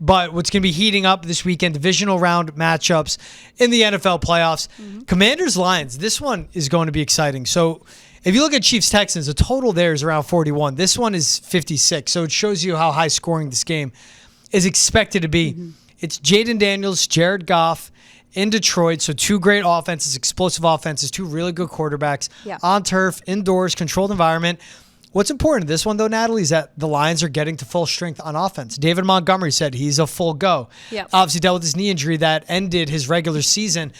But what's going to be heating up this weekend, divisional round matchups in the NFL playoffs. Commanders-Lions, this one is going to be exciting. So if you look at Chiefs-Texans, the total there is around 41. This one is 56. So it shows you how high scoring this game is expected to be. It's Jayden Daniels, Jared Goff in Detroit. So two great offenses, explosive offenses, two really good quarterbacks on turf, indoors, controlled environment. What's important in this one, though, Natalie, is that the Lions are getting to full strength on offense. David Montgomery said he's a full go. Obviously dealt with his knee injury that ended his regular season.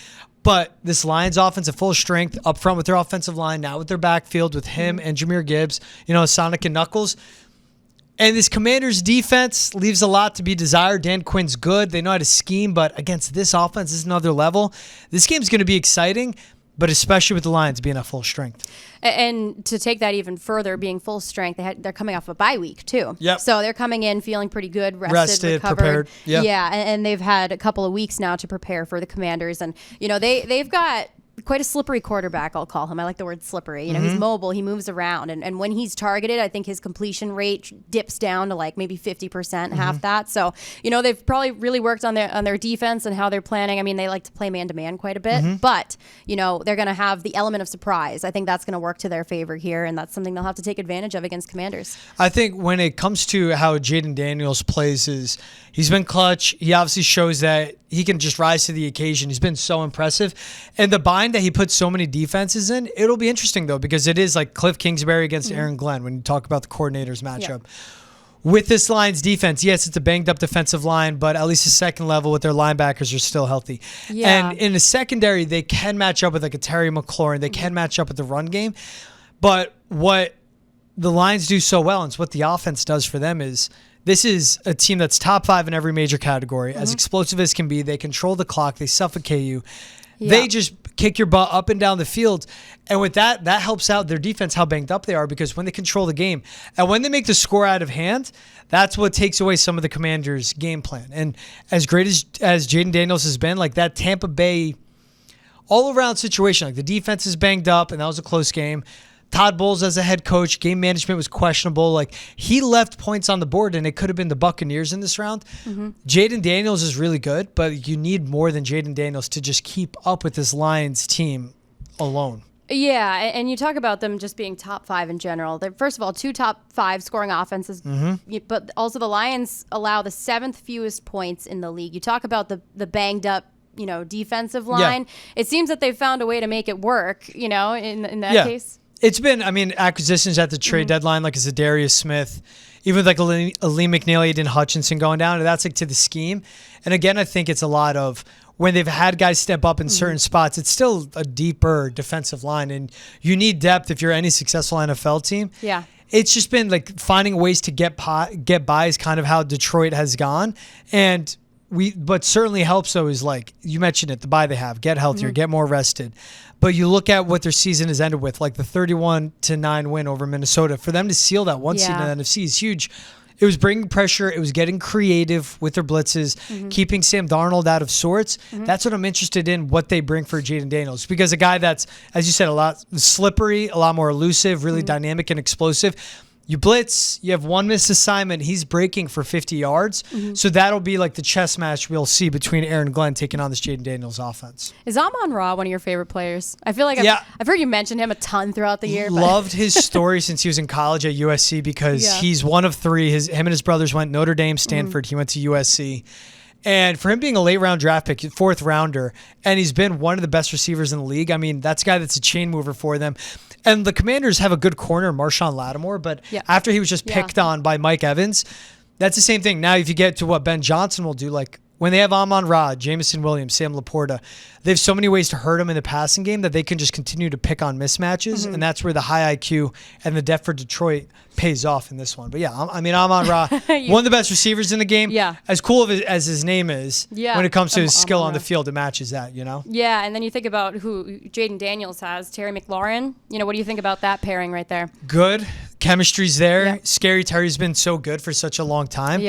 But this Lions offense at full strength up front with their offensive line, now with their backfield with him and Jahmyr Gibbs, Sonic and Knuckles. And this Commanders defense leaves a lot to be desired. Dan Quinn's good. They know how to scheme, but against this offense, this is another level. This game's going to be exciting, but especially with the Lions being at full strength. And to take that even further, being full strength, they're coming off a bye week too. So they're coming in feeling pretty good, rested recovered. Prepared. Yeah, and they've had a couple of weeks now to prepare for the Commanders. And, they've got quite a slippery quarterback, I'll call him. I like the word slippery. He's mobile. He moves around. And when he's targeted, I think his completion rate dips down to like maybe 50%, half that. So, they've probably really worked on their defense and how they're planning. I mean, they like to play man-to-man quite a bit. But, they're going to have the element of surprise. I think that's going to work to their favor here, and that's something they'll have to take advantage of against Commanders. I think when it comes to how Jayden Daniels plays, he's been clutch. He obviously shows that he can just rise to the occasion. He's been so impressive. And the bind that he puts so many defenses in, it'll be interesting, though, because it is like Cliff Kingsbury against Aaron Glenn when you talk about the coordinators matchup. With this Lions defense, yes, it's a banged-up defensive line, but at least the second level with their linebackers are still healthy. And in the secondary, they can match up with like a Terry McLaurin. They can match up with the run game. But what the Lions do so well, and it's what the offense does for them, is this is a team that's top 5 in every major category, as explosive as can be. They control the clock. They suffocate you. They just kick your butt up and down the field. And with that helps out their defense, how banged up they are, because when they control the game and when they make the score out of hand, that's what takes away some of the Commanders' game plan. And as great as Jayden Daniels has been, like that Tampa Bay all-around situation, like the defense is banged up, and that was a close game. Todd Bowles as a head coach, game management was questionable. Like, he left points on the board, and it could have been the Buccaneers in this round. Jayden Daniels is really good, but you need more than Jayden Daniels to just keep up with this Lions team alone. Yeah, and you talk about them just being top 5 in general. They're, first of all, 2 top 5 scoring offenses, but also the Lions allow the 7th fewest points in the league. You talk about the banged up, defensive line. It seems that they've found a way to make it work, in that case. It's been, acquisitions at the trade deadline, like a Zadarius Smith, even with like a Lee McNeely, Aiden Hutchinson going down, and that's like to the scheme. And again, I think it's a lot of when they've had guys step up in certain spots, it's still a deeper defensive line, and you need depth if you're any successful NFL team. Yeah. It's just been like finding ways to get by is kind of how Detroit has gone. And but certainly helps, though, is like you mentioned it, the bye they have, get healthier, get more rested. But you look at what their season has ended with, like the 31-9 win over Minnesota. For them to seal that one seed in the NFC is huge. It was bringing pressure. It was getting creative with their blitzes, keeping Sam Darnold out of sorts. That's what I'm interested in, what they bring for Jayden Daniels. Because a guy that's, as you said, a lot slippery, a lot more elusive, really dynamic and explosive. You blitz, you have one missed assignment, he's breaking for 50 yards. So that'll be like the chess match we'll see between Aaron Glenn taking on this Jayden Daniels offense. Is Amon-Ra one of your favorite players? I feel like I've heard you mention him a ton throughout the year. Loved his story since he was in college at USC because he's one of 3. Him and his brothers went Notre Dame, Stanford. He went to USC. And for him being a late round draft pick, 4th rounder, and he's been one of the best receivers in the league. That's a guy that's a chain mover for them. And the Commanders have a good corner, Marshawn Lattimore, but after he was just picked on by Mike Evans, that's the same thing. Now, if you get to what Ben Johnson will do, like when they have Amon-Ra, Jameson Williams, Sam Laporta, they have so many ways to hurt him in the passing game that they can just continue to pick on mismatches, and that's where the high IQ and the depth for Detroit pays off in this one. But Amon-Ra, one of the best receivers in the game. As cool as his name is, when it comes to his skill on the field, it matches that, Yeah, and then you think about who Jayden Daniels has, Terry McLaurin. What do you think about that pairing right there? Good. Chemistry's there. Scary Terry's been so good for such a long time.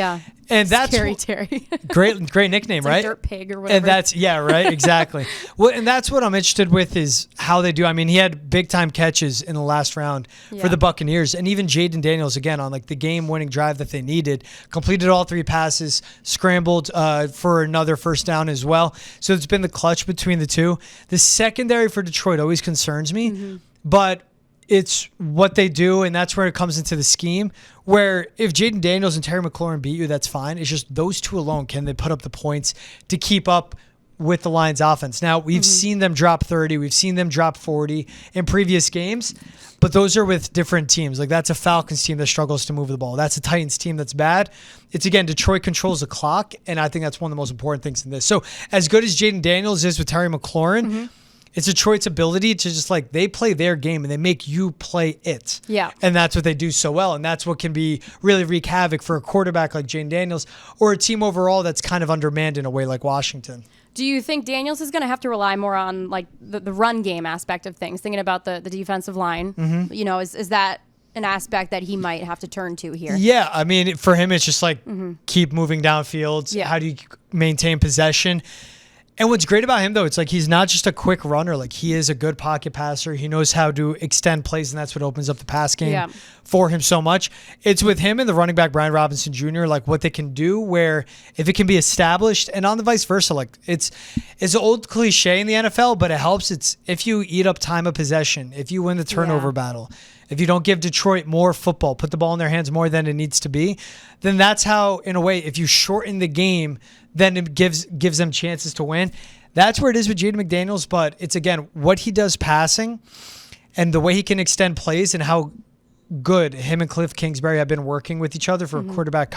And that's Scary Terry. great nickname, it's right? Like Dirt Pig or whatever. And that's right, exactly. Well, and that's what I'm interested with is how they do. He had big time catches in the last round for the Buccaneers, and even Jayden Jayden Daniels, again, on like the game-winning drive that they needed, completed all 3 passes, scrambled for another first down as well. So it's been the clutch between the two. The secondary for Detroit always concerns me, but it's what they do, and that's where it comes into the scheme, where if Jayden Daniels and Terry McLaurin beat you, that's fine. It's just those two alone, can they put up the points to keep up with the Lions offense? Now, we've seen them drop 30. We've seen them drop 40 in previous games, but those are with different teams. Like, that's a Falcons team that struggles to move the ball. That's a Titans team that's bad. It's, again, Detroit controls the clock, and I think that's one of the most important things in this. So as good as Jayden Daniels is with Terry McLaurin, it's Detroit's ability to just like, they play their game and they make you play it. Yeah. And that's what they do so well. And that's what can be really wreak havoc for a quarterback like Jayden Daniels or a team overall that's kind of undermanned in a way like Washington. Do you think Daniels is going to have to rely more on like the run game aspect of things, thinking about the defensive line? You know, is that an aspect that he might have to turn to here? Yeah. I mean, for him, it's just like keep moving downfield. Yeah. How do you maintain possession? And what's great about him, though, it's like he's not just a quick runner. Like, he is a good pocket passer. He knows how to extend plays, and that's what opens up the pass game for him so much. It's with him and the running back, Brian Robinson Jr., like what they can do where if it can be established, and on the vice versa, like it's an old cliche in the NFL, but it helps. It's if you eat up time of possession, if you win the turnover battle, if you don't give Detroit more football, put the ball in their hands more than it needs to be, then that's how, in a way, if you shorten the game, then it gives them chances to win. That's where it is with Jaden McDaniels, but it's, again, what he does passing and the way he can extend plays and how good him and Cliff Kingsbury have been working with each other for a quarterback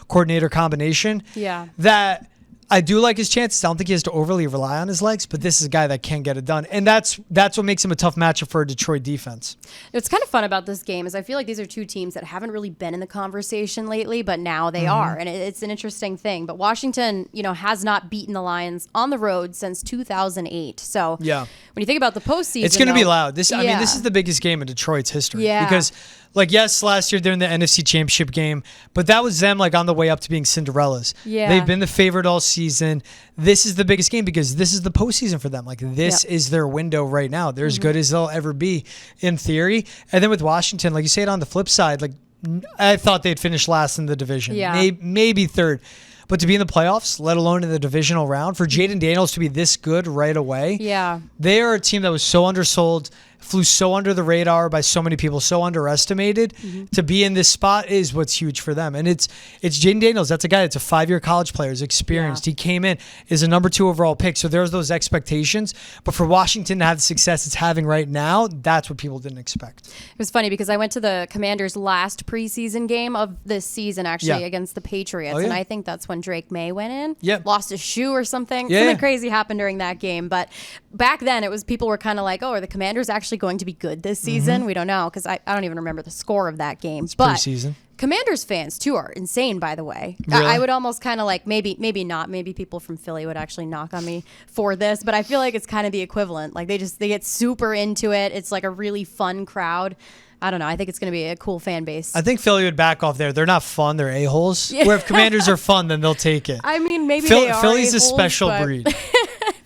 coordinator combination. Yeah. That I do like his chances. I don't think he has to overly rely on his legs, but this is a guy that can get it done. And that's what makes him a tough matchup for a Detroit defense. What's kind of fun about this game is I feel like these are two teams that haven't really been in the conversation lately, but now they are. And it's an interesting thing. But Washington, you know, has not beaten the Lions on the road since 2008. So when you think about the postseason, it's going to be loud. I mean, this is the biggest game in Detroit's history. Yeah. Because, like, yes, last year they're in the NFC Championship game, but that was them, like, on the way up to being Cinderellas. Yeah. They've been the favorite all season. This is the biggest game because this is the postseason for them. Like, this is their window right now. They're as good as they'll ever be in theory. And then with Washington, like you say it on the flip side, like, I thought they'd finish last in the division. Yeah. Maybe third. But to be in the playoffs, let alone in the divisional round, for Jayden Daniels to be this good right away, they are a team that was so undersold, flew so under the radar by so many people, so underestimated. To be in this spot is what's huge for them. And it's Jayden Daniels. That's a guy that's a 5-year college player, is experienced. He came in, is a number 2 overall pick. So there's those expectations. But for Washington to have the success it's having right now, that's what people didn't expect. It was funny because I went to the Commanders' last preseason game of this season, actually, against the Patriots. And I think that's when Drake May went in, lost his shoe or something. Something crazy happened during that game. But back then, it was people were kind of like, oh, are the Commanders actually going to be good this season? We don't know because I don't even remember the score of that game. But preseason. Commanders fans too are insane, by the way. Really? I would almost kind of like maybe not. Maybe people from Philly would actually knock on me for this, but I feel like it's kind of the equivalent. Like they get super into it. It's like a really fun crowd. I don't know. I think it's going to be a cool fan base. I think Philly would back off there. They're not fun. They're a-holes. Where if Commanders are fun, then they'll take it. I mean, maybe they are Philly's a-holes, a special but breed.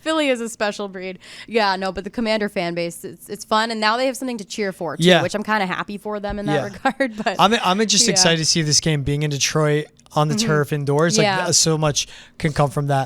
Philly is a special breed. Yeah, no, but the Commander fan base, it's fun. And now they have something to cheer for, too, which I'm kind of happy for them in that regard. But I'm just excited to see this game being in Detroit on the turf indoors. Like, so much can come from that.